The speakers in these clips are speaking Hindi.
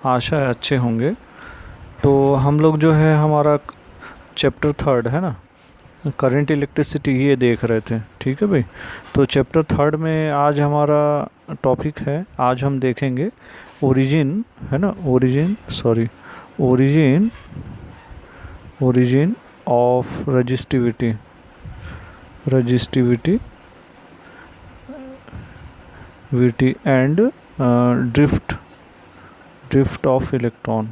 आशा है अच्छे होंगे। तो हम लोग जो है हमारा चैप्टर थर्ड है ना, करंट इलेक्ट्रिसिटी, ये देख रहे थे। ठीक है भाई। तो चैप्टर थर्ड में आज हमारा टॉपिक है, आज हम देखेंगे ओरिजिन, है ना, origin, sorry, origin, origin of resistivity, resistivity witty and drift, drift of electron.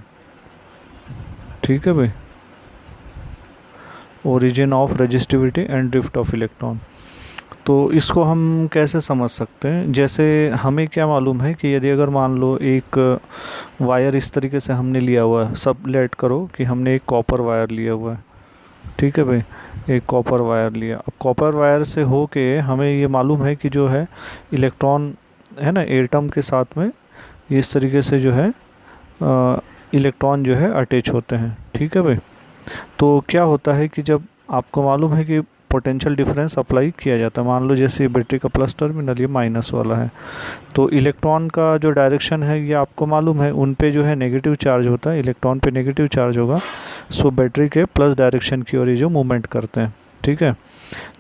ठीक है भाई, origin of resistivity and drift of electron. तो इसको हम कैसे समझ सकते हैं? जैसे हमें क्या मालूम है कि यदि अगर मान लो एक वायर इस तरीके से हमने लिया हुआ है, सब लेट करो कि हमने एक कॉपर वायर लिया हुआ है। ठीक है भाई, एक कॉपर वायर लिया। अब कॉपर वायर से हो के हमें ये मालूम है कि जो है इलेक्ट्रॉन है ना, एटम के साथ में इस तरीके से जो है इलेक्ट्रॉन जो है अटैच होते हैं। ठीक है भाई। तो क्या होता है कि जब आपको मालूम है कि पोटेंशियल डिफरेंस अप्लाई किया जाता है, मान लो जैसे बैटरी का प्लस टर्मिनल ये माइनस वाला है, तो इलेक्ट्रॉन का जो डायरेक्शन है ये आपको मालूम है, उन पे जो है नेगेटिव चार्ज होता है, इलेक्ट्रॉन पे नेगेटिव चार्ज होगा। सो बैटरी के प्लस डायरेक्शन की ओर ये जो मूवमेंट करते हैं। ठीक है।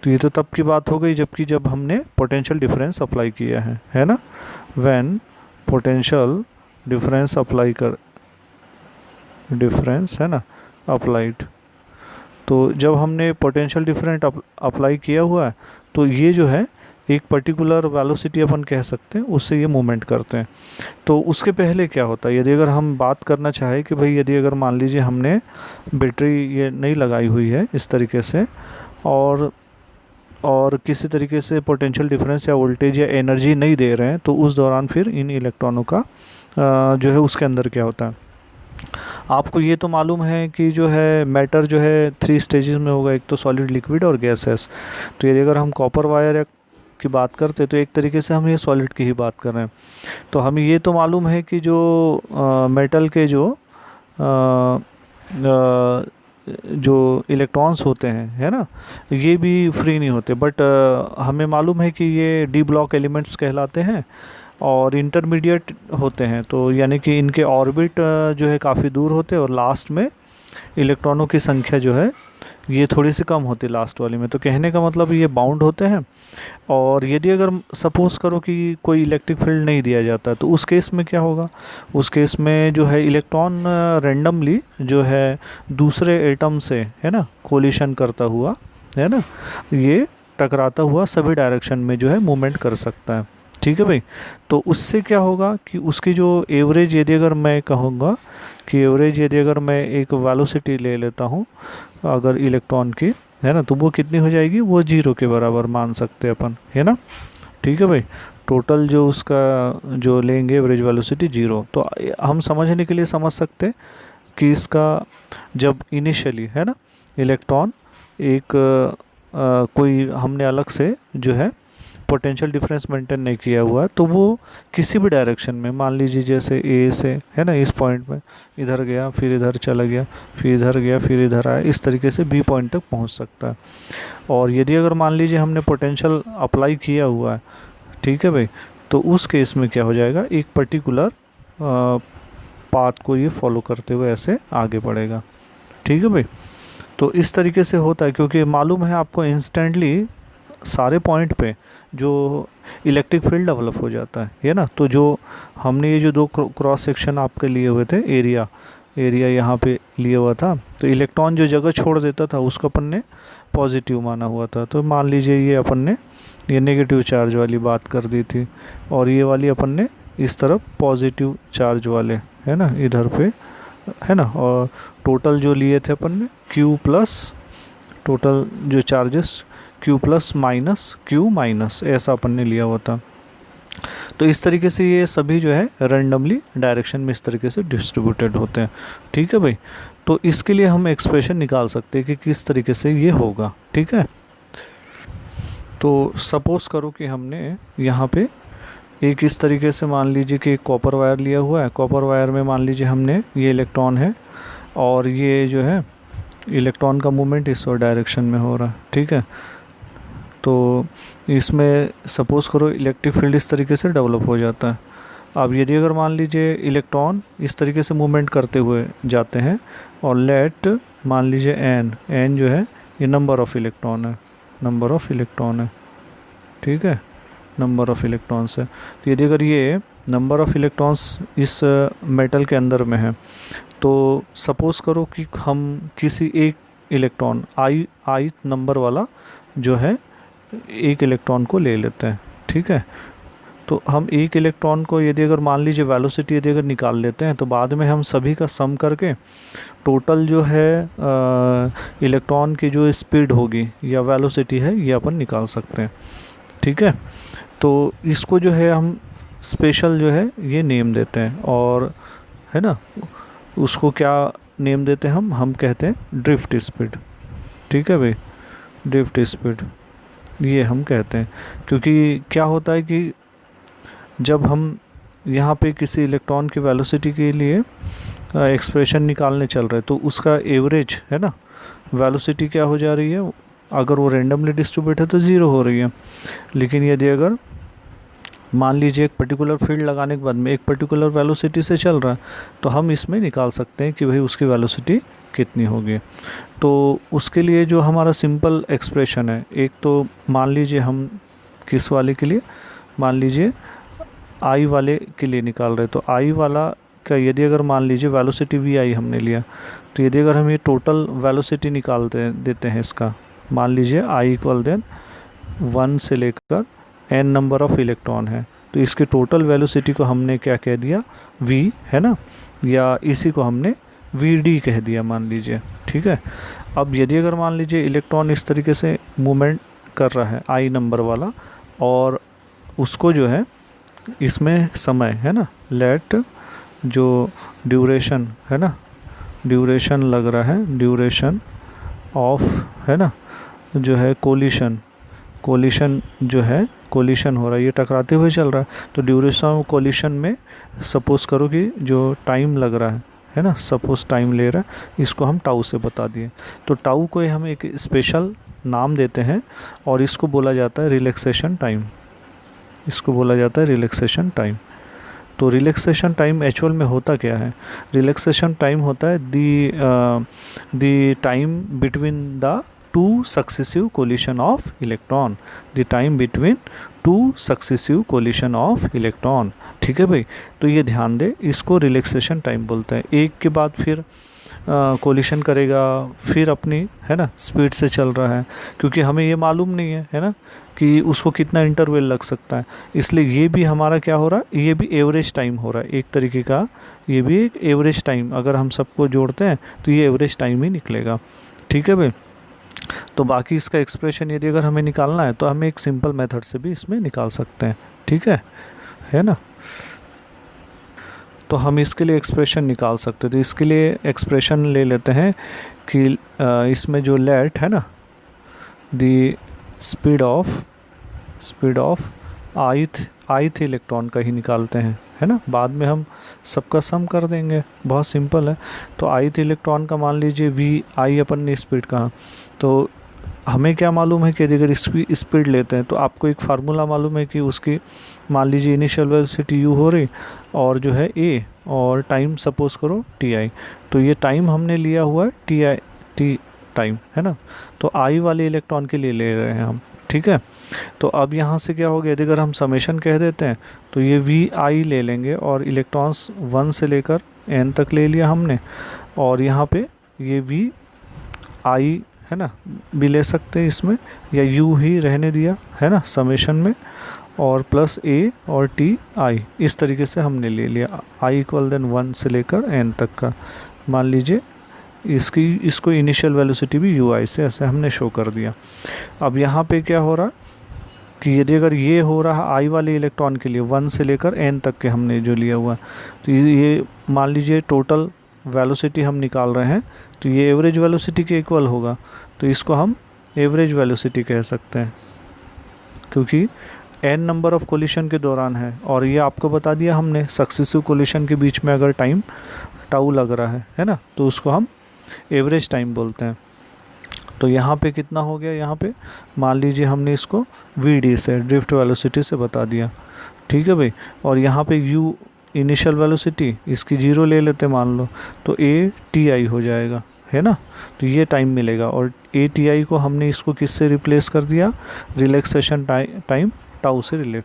तो ये तो तब की बात हो गई जबकि जब हमने पोटेंशियल डिफरेंस अप्लाई किया है ना, व्हेन पोटेंशियल डिफरेंस अप्लाई कर, डिफरेंस है ना अप्लाइड। तो जब हमने पोटेंशियल डिफरेंट अप्लाई किया हुआ है तो ये जो है एक पर्टिकुलर वेलोसिटी अपन कह सकते हैं, उससे ये मूवमेंट करते हैं। तो उसके पहले क्या होता है, यदि अगर हम बात करना चाहें कि भाई यदि अगर मान लीजिए हमने बैटरी ये नहीं लगाई हुई है इस तरीके से, और किसी तरीके से पोटेंशियल डिफरेंस या वोल्टेज या एनर्जी नहीं दे रहे हैं, तो उस दौरान फिर इन इलेक्ट्रॉनों का जो है उसके अंदर क्या होता है। आपको ये तो मालूम है कि जो है मैटर जो है 3 स्टेजेस में होगा, एक तो सॉलिड, लिक्विड और गैसेस। तो यदि अगर हम कॉपर वायर की बात करते हैं तो एक तरीके से हम ये सॉलिड की ही बात कर रहे हैं। तो हमें ये तो मालूम है कि जो मेटल के जो इलेक्ट्रॉन्स होते हैं, है ना, ये भी फ्री नहीं होते, बट हमें मालूम है कि ये डी ब्लॉक एलिमेंट्स कहलाते हैं और इंटरमीडिएट होते हैं। तो यानी कि इनके ऑर्बिट जो है काफ़ी दूर होते हैं और लास्ट में इलेक्ट्रॉनों की संख्या जो है ये थोड़ी सी कम होती है लास्ट वाली में। तो कहने का मतलब ये बाउंड होते हैं। और यदि अगर सपोज़ करो कि कोई इलेक्ट्रिक फील्ड नहीं दिया जाता तो उस केस में क्या होगा, उस केस में जो है इलेक्ट्रॉन रेंडमली जो है दूसरे एटम से, है ना, कोलिशन करता हुआ, है ना, ये टकराता हुआ सभी डायरेक्शन में जो है मूवमेंट कर सकता है। ठीक है भाई। तो उससे क्या होगा कि उसकी जो एवरेज, यदि अगर मैं कहूँगा कि एवरेज यदि अगर मैं एक वेलोसिटी ले लेता हूँ अगर इलेक्ट्रॉन की, है ना, तो वो कितनी हो जाएगी, वो 0 के बराबर मान सकते हैं अपन, है ना। ठीक है भाई। टोटल जो उसका जो लेंगे एवरेज वेलोसिटी 0। तो हम समझने के लिए समझ सकते हैं कि इसका जब इनिशियली, है ना, इलेक्ट्रॉन एक कोई हमने अलग से जो है पोटेंशियल डिफरेंस मेंटेन नहीं किया हुआ है, तो वो किसी भी डायरेक्शन में, मान लीजिए जैसे ए से, है ना, इस पॉइंट में इधर गया, फिर इधर चला गया, फिर इधर गया, फिर इधर आया, इस तरीके से बी पॉइंट तक पहुंच सकता है। और यदि अगर मान लीजिए हमने पोटेंशियल अप्लाई किया हुआ है, ठीक है भाई, तो उस केस में क्या हो जाएगा, एक पर्टिकुलर पाथ को ये फॉलो करते हुए ऐसे आगे बढ़ेगा। ठीक है भाई। तो इस तरीके से होता है क्योंकि मालूम है आपको इंस्टेंटली सारे पॉइंट पे जो इलेक्ट्रिक फील्ड डेवलप हो जाता है ना। तो जो हमने ये जो दो क्रॉस सेक्शन आपके लिए हुए थे, एरिया यहाँ पे लिया हुआ था, तो इलेक्ट्रॉन जो जगह छोड़ देता था उसको अपन ने पॉजिटिव माना हुआ था। तो मान लीजिए ये अपन ने ये नेगेटिव चार्ज वाली बात कर दी थी और ये वाली अपन ने इस तरफ पॉजिटिव चार्ज वाले, है ना, इधर पे, है ना। और टोटल जो लिए थे अपन ने Q प्लस, टोटल जो charges Q plus minus Q minus, ऐसा अपन ने लिया हुआ था। तो इस तरीके से ये सभी जो है रैंडमली डायरेक्शन में इस तरीके से डिस्ट्रीब्यूटेड होते हैं। ठीक है भाई। तो इसके लिए हम एक्सप्रेशन निकाल सकते हैं कि किस तरीके से ये होगा। ठीक है। तो सपोज़ करो कि हमने यहाँ पे एक इस तरीके से मान लीजिए कि एक कॉपर वायर लिया हुआ है। कॉपर वायर में मान लीजिए हमने ये इलेक्ट्रॉन है और ये जो है इलेक्ट्रॉन का मूवमेंट इस डायरेक्शन में हो रहा है। ठीक है। तो इसमें सपोज़ करो इलेक्ट्रिक फील्ड इस तरीके से डेवलप हो जाता है। अब यदि अगर मान लीजिए इलेक्ट्रॉन इस तरीके से मूवमेंट करते हुए जाते हैं और लेट मान लीजिए एन जो है ये नंबर ऑफ़ इलेक्ट्रॉन है, नंबर ऑफ़ इलेक्ट्रॉन है, ठीक है, नंबर ऑफ़ इलेक्ट्रॉन्स है। तो यदि अगर ये नंबर ऑफ़ इलेक्ट्रॉन्स इस मेटल के अंदर में है तो सपोज़ करो कि हम किसी एक इलेक्ट्रॉन आई नंबर वाला जो है एक इलेक्ट्रॉन को ले लेते हैं, ठीक है। तो हम एक इलेक्ट्रॉन को यदि अगर मान लीजिए वेलोसिटी यदि अगर निकाल लेते हैं तो बाद में हम सभी का सम करके टोटल जो है इलेक्ट्रॉन की जो स्पीड होगी या वेलोसिटी है ये अपन निकाल सकते हैं, ठीक है। तो इसको जो है हम स्पेशल जो है ये नेम देते हैं और है ना, उसको क्या नेम देते हैं हम कहते हैं ड्रिफ्ट स्पीड, ठीक है भाई, ड्रिफ्ट स्पीड ये हम कहते हैं। क्योंकि क्या होता है कि जब हम यहाँ पे किसी इलेक्ट्रॉन की वेलोसिटी के लिए एक्सप्रेशन निकालने चल रहे हैं तो उसका एवरेज है ना वेलोसिटी क्या हो जा रही है, अगर वो रेंडमली डिस्ट्रीब्यूट है तो ज़ीरो हो रही है। लेकिन यदि अगर मान लीजिए एक पर्टिकुलर फील्ड लगाने के बाद में एक पर्टिकुलर वेलोसिटी से चल रहा है तो हम इसमें निकाल सकते हैं कि भाई उसकी वेलोसिटी कितनी होगी। तो उसके लिए जो हमारा सिंपल एक्सप्रेशन है, एक तो मान लीजिए हम किस वाले के लिए, मान लीजिए आई वाले के लिए निकाल रहे, तो आई वाला का यदि अगर मान लीजिए वेलोसिटी वी आई हमने लिया तो यदि अगर हम ये टोटल वेलोसिटी निकाल देते हैं इसका, मान लीजिए आई इक्वल देन 1 से लेकर n नंबर ऑफ़ इलेक्ट्रॉन है तो इसके टोटल वेलोसिटी को हमने क्या कह दिया v है ना, या इसी को हमने vd कह दिया मान लीजिए, ठीक है। अब यदि अगर मान लीजिए इलेक्ट्रॉन इस तरीके से मूवमेंट कर रहा है आई नंबर वाला और उसको जो है इसमें समय है ना लेट जो ड्यूरेशन है ना, ड्यूरेशन लग रहा है, ड्यूरेशन ऑफ है ना जो है कोलिशन जो है कोलिशन हो रहा है, ये टकराते हुए चल रहा है तो ड्यूरेशन ऑफ कोलिशन में सपोज़ करो कि जो टाइम लग रहा है ना, सपोज़ टाइम ले रहा है, इसको हम टाउ से बता दिए। तो टाउ को हम एक स्पेशल नाम देते हैं और इसको बोला जाता है रिलैक्सेशन टाइम, इसको बोला जाता है रिलैक्सेशन टाइम। तो रिलैक्सेशन टाइम एक्चुअल में होता क्या है, रिलैक्सेशन टाइम होता है the time between the two successive collision of electron, the time between two successive collision of electron, ठीक है भाई। तो ये ध्यान दे, इसको रिलैक्सेशन टाइम बोलते हैं। एक के बाद फिर कोलिशन करेगा, फिर अपनी है ना स्पीड से चल रहा है, क्योंकि हमें ये मालूम नहीं है ना कि उसको कितना इंटरवल लग सकता है, इसलिए ये भी हमारा क्या हो रहा है, ये भी एवरेज टाइम हो रहा है एक तरीके का, ये भी एक एवरेज टाइम, अगर हम सबको जोड़ते हैं तो ये एवरेज टाइम ही निकलेगा, ठीक है भाई। तो बाकी इसका एक्सप्रेशन यदि अगर हमें निकालना है तो हमें एक सिंपल मेथड से भी इसमें निकाल सकते हैं, ठीक है ना। तो हम इसके लिए एक्सप्रेशन निकाल सकते हैं, तो इसके लिए एक्सप्रेशन ले लेते हैं कि इसमें जो लेट है ना the speed of ith electron का ही निकालते हैं है ना, बाद में हम सबका सम कर देंगे, बहुत सिंपल है। तो आइथ इलेक्ट्रॉन का मान लीजिए वी आई अपन ने स्पीड कहा, तो हमें क्या मालूम है कि अगर स्पीड लेते हैं तो आपको एक फार्मूला मालूम है कि उसकी मान लीजिए इनिशियल वेलोसिटी यू हो रही और जो है ए और टाइम सपोज करो टी आई, तो ये टाइम हमने लिया हुआ है टी टाइम है ना, तो आई वाले इलेक्ट्रॉन के लिए ले रहे हैं हम, ठीक है। तो अब यहाँ से क्या हो गया, यदि अगर हम समेशन कह देते हैं तो ये वी आई ले लेंगे और इलेक्ट्रॉन्स 1 से लेकर n तक ले लिया हमने, और यहाँ पे ये वी आई है ना भी ले सकते हैं इसमें, या यू ही रहने दिया है ना समेशन में, और प्लस ए और टी आई, इस तरीके से हमने ले लिया आई इक्वल देन 1 से लेकर n तक का, मान लीजिए इसको इनिशियल वेलोसिटी भी यू आई से ऐसे हमने शो कर दिया। अब यहाँ पे क्या हो रहा कि यदि अगर ये हो रहा आई वाले इलेक्ट्रॉन के लिए 1 से लेकर n तक के हमने जो लिया हुआ, तो ये मान लीजिए टोटल वेलोसिटी हम निकाल रहे हैं, तो ये एवरेज वेलोसिटी के इक्वल होगा, तो इसको हम एवरेज वेलोसिटी कह सकते हैं, क्योंकि n नंबर ऑफ़ कोलिशन के दौरान है, और ये आपको बता दिया हमने सक्सेसिव कोलिशन के बीच में अगर टाइम टाउ लग रहा है ना, तो उसको हम एवरेज टाइम बोलते हैं। तो यहाँ पे कितना हो गया, यहाँ पे मान लीजिए हमने इसको वी डी से ड्रिफ्ट वेलोसिटी से बता दिया, ठीक है भाई। और यहाँ पे यू इनिशियल वेलोसिटी इसकी 0 ले लेते मान लो, तो ए टी आई हो जाएगा, है ना। तो ये टाइम मिलेगा, और ए टी आई को हमने इसको किससे रिप्लेस कर दिया, रिलैक्सेशन टाइम टाउ से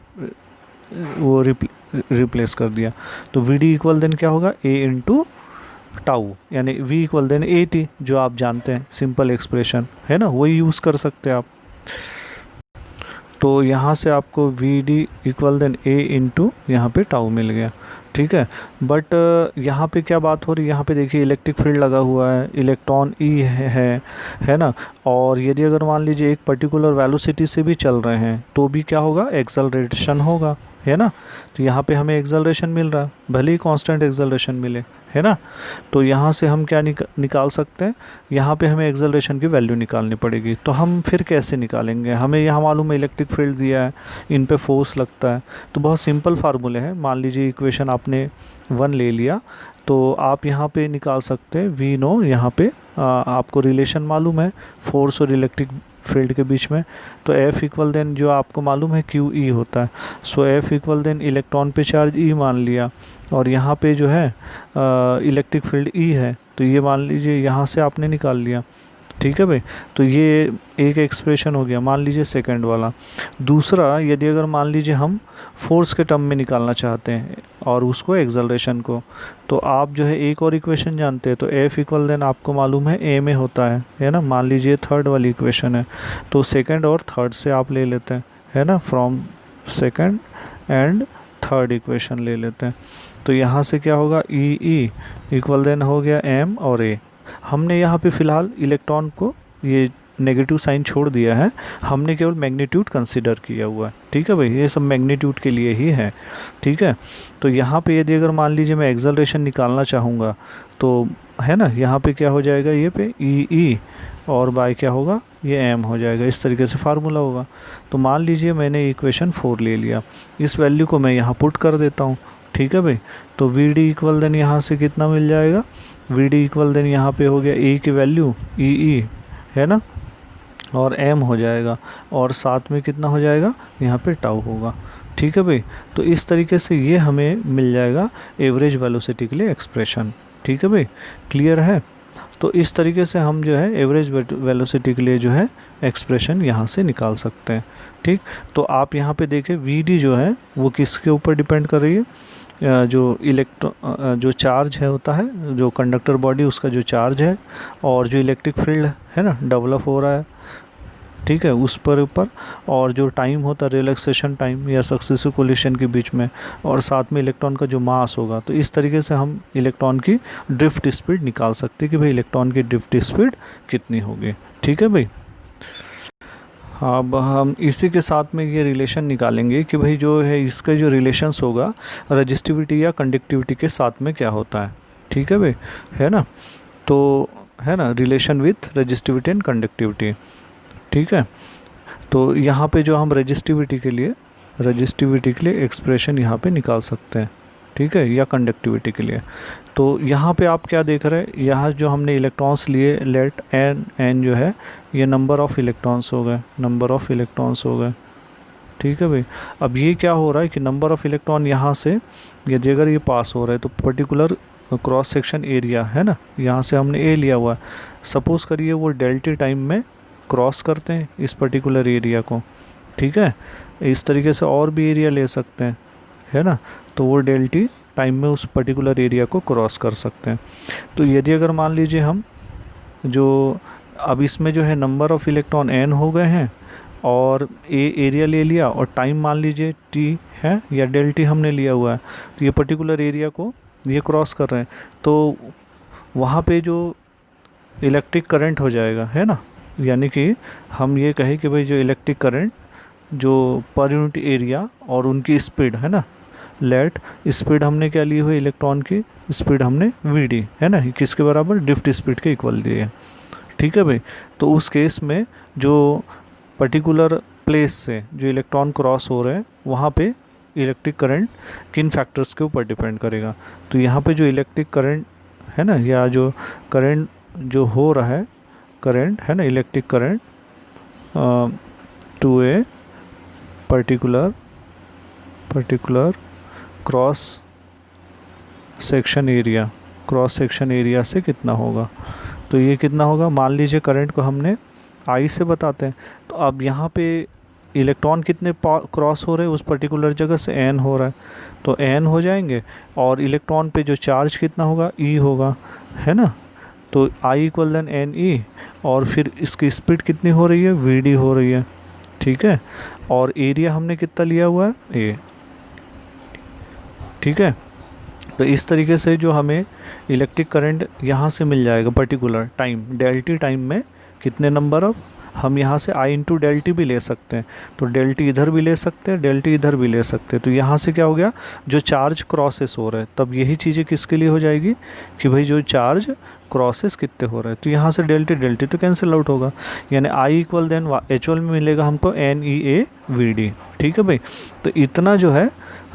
रिप्लेस कर दिया। तो वी डी इक्वल देन क्या होगा, ए इंटू टाउ, यानी V equal then A T, जो आप जानते हैं सिंपल एक्सप्रेशन, है ना, वही यूज़ कर सकते हैं आप। तो यहाँ से आपको V D equal then A into यहाँ पे टाउ मिल गया, ठीक है। बट यहाँ पे क्या बात हो रही है, यहाँ पे देखिए इलेक्ट्रिक फील्ड लगा हुआ है, इलेक्ट्रॉन ई है ना। और यदि अगर मान लीजिए एक पर्टिकुलर वेलोसिटी से भी चल रहे हैं तो भी क्या होगा, एक्सेलरेशन होगा, है ना। तो यहाँ पे हमें एक्सेलरेशन मिल रहा है, भले ही कांस्टेंट एक्सेलरेशन मिले, है ना। तो यहाँ से हम क्या निकाल सकते हैं, यहाँ पे हमें एक्सेलरेशन की वैल्यू निकालनी पड़ेगी। तो हम फिर कैसे निकालेंगे, हमें यहाँ मालूम है इलेक्ट्रिक फील्ड दिया है, इन पे फोर्स लगता है, तो बहुत सिंपल फार्मूले हैं। मान लीजिए इक्वेशन आपने 1 ले लिया, तो आप यहाँ पे निकाल सकते हैं वी नो, यहाँ पे आपको रिलेशन मालूम है फोर्स और इलेक्ट्रिक फील्ड के बीच में। तो F इक्वल देन जो आपको मालूम है क्यू ई होता है, सो F इक्वल देन इलेक्ट्रॉन पे चार्ज E मान लिया, और यहाँ पे जो है इलेक्ट्रिक फील्ड E है, तो ये मान लीजिए यहाँ से आपने निकाल लिया, ठीक है भाई। तो ये एक एक्सप्रेशन हो गया, मान लीजिए सेकंड वाला। दूसरा, यदि अगर मान लीजिए हम फोर्स के टर्म में निकालना चाहते हैं और उसको एक्सेलरेशन को, तो आप जो है एक और इक्वेशन जानते हैं, तो F इक्वल देन आपको मालूम है ए में होता है ना। मान लीजिए थर्ड वाली इक्वेशन है, तो सेकंड और थर्ड से आप ले लेते हैं, है ना, from second and third equation ले लेते हैं। तो यहाँ से क्या होगा, ई इक्वल देन हो गया एम और ए। हमने यहाँ पे फ़िलहाल इलेक्ट्रॉन को ये नेगेटिव साइन छोड़ दिया है, हमने केवल मैग्नीट्यूड कंसीडर किया हुआ है, ठीक है भाई, ये सब मैग्नीट्यूड के लिए ही है, ठीक है। तो यहाँ पे यदि अगर मान लीजिए मैं एक्सेलरेशन निकालना चाहूँगा, तो है ना, यहाँ पे क्या हो जाएगा, ये पे ई और बाय क्या होगा, ये एम हो जाएगा, इस तरीके से फार्मूला होगा। तो मान लीजिए मैंने इक्वेशन 4 ले लिया, इस वैल्यू को मैं यहाँ पुट कर देता हूँ, ठीक है भाई। तो वी डी इक्वल देन यहाँ से कितना मिल जाएगा, वी डी इक्वल देन यहाँ पे हो गया ए की वैल्यू ई, है ना, और एम हो जाएगा, और साथ में कितना हो जाएगा, यहाँ पे टाउ होगा, ठीक है भाई। तो इस तरीके से ये हमें मिल जाएगा एवरेज वेलोसिटी के लिए एक्सप्रेशन, ठीक है भाई, क्लियर है। तो इस तरीके से हम जो है एवरेज वेलोसिटी के लिए जो है एक्सप्रेशन यहाँ से निकाल सकते हैं, ठीक। तो आप यहाँ पे देखें वी डी जो है वो किसके ऊपर डिपेंड कर रही है, जो चार्ज है होता है, जो कंडक्टर बॉडी उसका जो चार्ज है, और जो इलेक्ट्रिक फील्ड है ना डेवलप हो रहा है, ठीक है, उस पर ऊपर, और जो टाइम होता है रिलैक्सेशन टाइम या सक्सेसिव कोलिशन के बीच में, और साथ में इलेक्ट्रॉन का जो मास होगा। तो इस तरीके से हम इलेक्ट्रॉन की ड्रिफ्ट स्पीड निकाल सकते हैं कि भाई इलेक्ट्रॉन की ड्रिफ्ट स्पीड कितनी होगी, ठीक है भाई। अब हम इसी के साथ में ये रिलेशन निकालेंगे कि भाई जो है इसका जो रिलेशंस होगा रजिस्टिविटी या कंडक्टिविटी के साथ में क्या होता है, ठीक है भाई, है ना। तो है ना, relation with resistivity and conductivity, ठीक है। तो यहाँ पे जो हम रजिस्टिविटी के लिए एक्सप्रेशन यहाँ पे निकाल सकते हैं, ठीक है, या कंडक्टिविटी के लिए। तो यहाँ पे आप क्या देख रहे हैं, यहाँ जो हमने इलेक्ट्रॉन्स लिए, लेट एन जो है ये नंबर ऑफ़ इलेक्ट्रॉन्स हो गए, ठीक है भाई। अब ये क्या हो रहा है कि नंबर ऑफ़ इलेक्ट्रॉन यहाँ से यदि अगर ये पास हो रहा है तो पर्टिकुलर क्रॉस सेक्शन एरिया है ना, यहाँ से हमने ए लिया हुआ है, सपोज़ करिए वो डेल्टा टाइम में क्रॉस करते हैं इस पर्टिकुलर एरिया को, ठीक है। इस तरीके से और भी एरिया ले सकते हैं, है ना, तो वो डेल्टा टाइम में उस पर्टिकुलर एरिया को क्रॉस कर सकते हैं। तो यदि अगर मान लीजिए हम जो अब इसमें जो है नंबर ऑफ़ इलेक्ट्रॉन n हो गए हैं, और ए एरिया ले लिया, और टाइम मान लीजिए t है या डेल्टा हमने लिया हुआ है, तो ये पर्टिकुलर एरिया को ये क्रॉस कर रहे हैं, तो वहाँ पे जो इलेक्ट्रिक करंट हो जाएगा, है ना, यानी कि हम ये कहें कि भाई जो इलेक्ट्रिक करंट जो पर यूनिट एरिया और उनकी स्पीड है ना, लेट स्पीड हमने क्या ली हुई, इलेक्ट्रॉन की स्पीड हमने वी डी, है ना, किसके बराबर, ड्रिफ्ट स्पीड के इक्वल दी है, ठीक है भाई। तो उस केस में जो पर्टिकुलर प्लेस से जो इलेक्ट्रॉन क्रॉस हो रहे हैं वहाँ पे इलेक्ट्रिक करंट किन फैक्टर्स के ऊपर डिपेंड करेगा। तो यहाँ पे जो इलेक्ट्रिक करंट है ना, या जो करंट जो हो रहा है, करंट है ना, electric current to a particular cross section area, cross section area से कितना होगा। तो ये कितना होगा, मान लीजिए करंट को हमने आई से बताते हैं, तो अब यहाँ पे इलेक्ट्रॉन कितने क्रॉस हो रहे हैं उस पर्टिकुलर जगह से, एन हो रहा है, तो एन हो जाएंगे, और इलेक्ट्रॉन पे जो चार्ज कितना होगा, ई होगा, है ना। तो आई इक्वल देन एन ई, और फिर इसकी स्पीड कितनी हो रही है, वी डी हो रही है, ठीक है। और एरिया हमने कितना लिया हुआ है, ए, ठीक है। तो इस तरीके से जो हमें इलेक्ट्रिक करंट यहाँ से मिल जाएगा पर्टिकुलर टाइम, डेल्टी टाइम में कितने नंबर ऑफ, हम यहाँ से आई इंटू डेल्टी भी ले सकते हैं, तो डेल्टी इधर भी ले सकते हैं, डेल्टी इधर भी ले सकते हैं। तो यहाँ से क्या हो गया, जो चार्ज क्रॉसेस हो रहे हैं, तब यही चीज़ें किसके लिए हो जाएगी कि भाई जो चार्ज क्रॉसेस कितने हो रहे हैं, तो यहाँ से डेल्टी डेल्टी तो कैंसिल आउट होगा, यानी आई इक्वल देन एचुअल में मिलेगा हमको N E A V D, ठीक है भाई। तो इतना जो है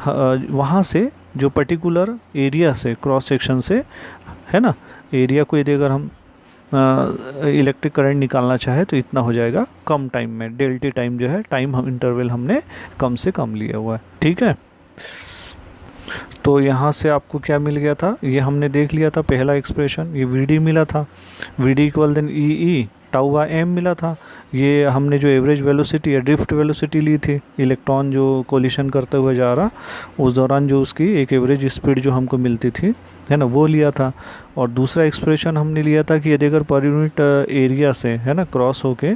वहाँ से जो पर्टिकुलर एरिया से, क्रॉस सेक्शन से, है ना, एरिया को यदि अगर हम इलेक्ट्रिक करंट निकालना चाहे तो इतना हो जाएगा कम टाइम में, डेल्टी टाइम जो है, टाइम हम इंटरवल हमने कम से कम लिया हुआ है, ठीक है। तो यहाँ से आपको क्या मिल गया था, ये हमने देख लिया था पहला एक्सप्रेशन, ये वी डी मिला था, V D equal then E E tau by M मिला था। ये हमने जो एवरेज वेलोसिटी या ड्रिफ्ट वेलोसिटी ली थी, इलेक्ट्रॉन जो कोलिशन करते हुए जा रहा, उस दौरान जो उसकी एक एवरेज स्पीड जो हमको मिलती थी, है ना, वो लिया था। और दूसरा एक्सप्रेशन हमने लिया था कि यदि अगर पर यूनिट एरिया से, है ना, क्रॉस होके,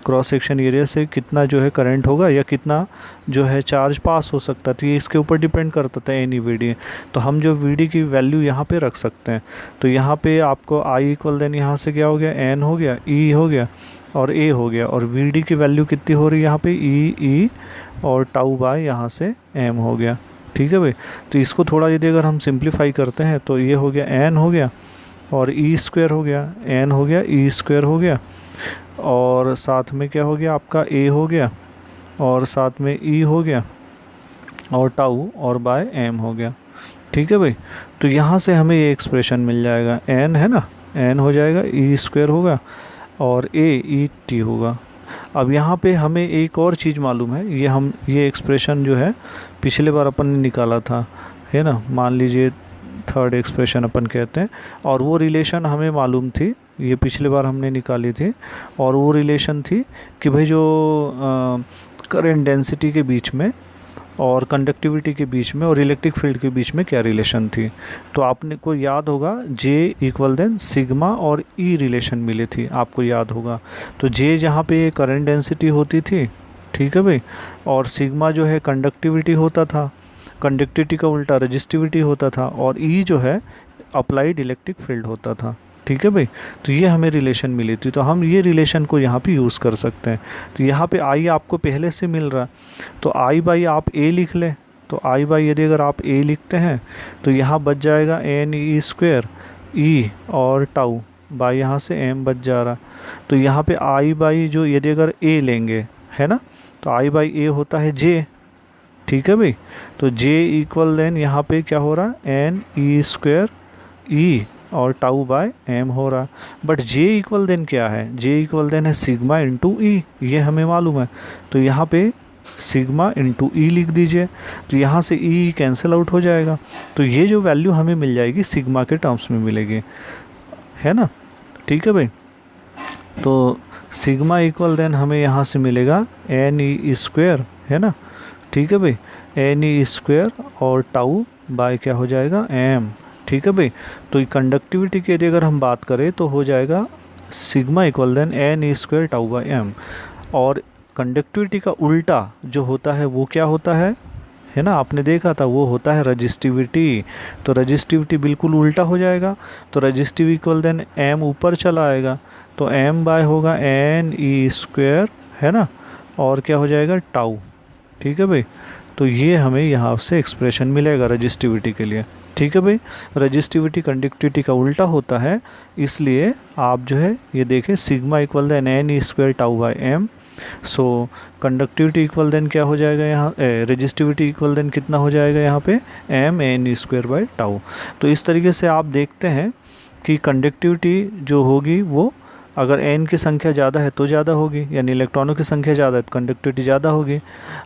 क्रॉस सेक्शन एरिया से कितना जो है करंट होगा या कितना जो है चार्ज पास हो सकता है, तो ये इसके ऊपर डिपेंड करता था एन ई वी डी। तो हम जो वी डी की वैल्यू यहाँ पे रख सकते हैं, तो यहाँ पे आपको आई इक्वल देन यहाँ से क्या हो गया, एन हो गया, ई हो गया और ए हो गया, और वी डी की वैल्यू कितनी हो रही है यहाँ पे, ई और टाउ बाय यहाँ से एम हो गया, ठीक है भाई। तो इसको थोड़ा यदि अगर हम सिंप्लीफाई करते हैं तो ये हो गया एन हो गया और ई स्क्वायर हो गया, एन हो गया, ई स्क्वायर हो गया, और साथ में क्या हो गया आपका, ए हो गया, और साथ में ई हो गया, और टाउ और बाय एम हो गया, ठीक है भाई। तो यहाँ से हमें ये एक्सप्रेशन मिल जाएगा, एन है ना, एन हो जाएगा, ई स्क्वायर होगा और ए ई टी होगा। अब यहाँ पे हमें एक और चीज़ मालूम है, ये एक्सप्रेशन जो है पिछले बार अपन ने निकाला था, है ना, मान लीजिए थर्ड एक्सप्रेशन अपन कहते हैं, और वो रिलेशन हमें मालूम थी, ये पिछले बार हमने निकाली थी, और वो रिलेशन थी कि भाई जो करंट डेंसिटी के बीच में और कंडक्टिविटी के बीच में और इलेक्ट्रिक फील्ड के बीच में क्या रिलेशन थी। तो आपने को याद होगा जे इक्वल देन सिग्मा और ई रिलेशन मिली थी, आपको याद होगा। तो जे जहाँ पे करंट डेंसिटी होती थी, ठीक है भाई, और सिग्मा जो है कंडक्टिविटी होता था, कंडक्टिविटी का उल्टा रजिस्टिविटी होता था, और ई जो है अप्लाइड इलेक्ट्रिक फील्ड होता था, ठीक है भाई। तो ये हमें रिलेशन मिली थी, तो हम ये रिलेशन को यहाँ पे यूज़ कर सकते हैं। तो यहाँ पे आई आपको पहले से मिल रहा, तो आई बाई आप ए लिख लें, तो आई बाई यदि अगर आप ए लिखते हैं तो यहाँ बच जाएगा एन ई स्क्वायर, ई और टाउ बाई यहाँ से एम बच जा रहा। तो यहाँ पे आई बाई जो यदि अगर ए लेंगे, है ना, तो आई बाई ए होता है जे, ठीक है भाई। तो जे इक्वल देन यहाँ पे क्या हो रहा है, एन ई स्क्वायर ई और टाउ बाय एम हो रहा। बट जे इक्वल देन क्या है, जे इक्वल देन है सिग्मा इंटू ई, ये हमें मालूम है। तो यहाँ पे सिग्मा इंटू ई लिख दीजिए, तो यहाँ से ई कैंसिल आउट हो जाएगा, तो ये जो वैल्यू हमें मिल जाएगी सिग्मा के टर्म्स में मिलेगी, है ना, ठीक है भाई। तो सिग्मा इक्वल देन हमें यहाँ से मिलेगा एन ई स्क्वायर, है ना, ठीक है भाई, एन ई स्क्वायर और टाउ बाय क्या हो जाएगा, एम, ठीक है भाई। तो कंडक्टिविटी की यदि अगर हम बात करें तो हो जाएगा sigma equal then N E square tau by M, और कंडक्टिविटी का उल्टा जो होता है वो क्या होता है ना, आपने देखा था वो होता है रजिस्टिविटी। तो रजिस्टिविटी बिल्कुल उल्टा हो जाएगा, तो रजिस्टिव इक्वल देन एम ऊपर चला आएगा, तो एम बाय होगा एन ई स्क्वायर, है ना, और क्या हो जाएगा टाउ, ठीक है भाई। तो ये हमें यहाँ से एक्सप्रेशन मिलेगा रजिस्टिविटी के लिए, ठीक है भाई। रजिस्टिविटी कंडक्टिविटी का उल्टा होता है, इसलिए आप जो है ये देखें sigma equal then N E square tau by M. So conductivity equal then क्या हो जाएगा यहाँ, रजिस्टिविटी इक्वल देन कितना हो जाएगा यहाँ पे, M N E square by tau. तो इस तरीके से आप देखते हैं कि कंडक्टिविटी जो होगी वो अगर n की संख्या ज़्यादा है तो ज़्यादा होगी, यानी इलेक्ट्रॉनों की संख्या ज़्यादा है तो कंडक्टिविटी ज़्यादा होगी।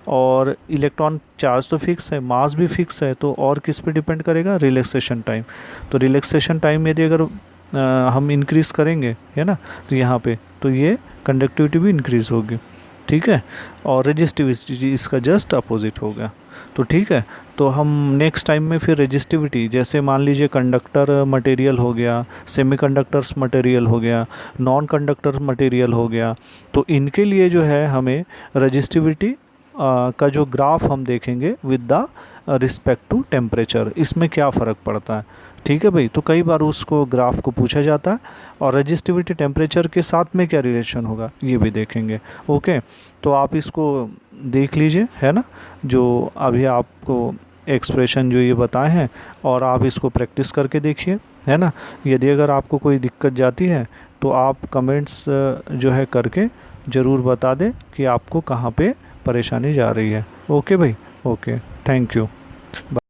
और इलेक्ट्रॉन चार्ज तो फिक्स है, मास भी फिक्स है, तो और किस पे डिपेंड करेगा, रिलैक्सेशन टाइम। तो रिलैक्सेशन टाइम यदि अगर हम इंक्रीज़ करेंगे, है ना, तो यहाँ पे तो ये कंडक्टिविटी भी इंक्रीज़ होगी, ठीक है। और रेजिस्टिविटी इसका जस्ट अपोजिट हो गया। तो ठीक है, तो हम नेक्स्ट टाइम में फिर रेजिस्टिविटी, जैसे मान लीजिए कंडक्टर मटेरियल हो गया, सेमीकंडक्टर्स मटेरियल हो गया, नॉन कंडक्टर मटेरियल हो गया, तो इनके लिए जो है हमें रेजिस्टिविटी का जो ग्राफ हम देखेंगे with the respect to temperature, इसमें क्या फ़र्क पड़ता है, ठीक है भाई। तो कई बार उसको ग्राफ को पूछा जाता है, और रेजिस्टिविटी टेम्परेचर के साथ में क्या रिलेशन होगा ये भी देखेंगे। ओके, तो आप इसको देख लीजिए, है ना, जो अभी आपको एक्सप्रेशन जो ये बताए हैं, और आप इसको प्रैक्टिस करके देखिए, है ना। यदि अगर आपको कोई दिक्कत जाती है तो आप कमेंट्स जो है करके ज़रूर बता दें कि आपको कहाँ पे परेशानी जा रही है। ओके भाई, ओके, थैंक यू।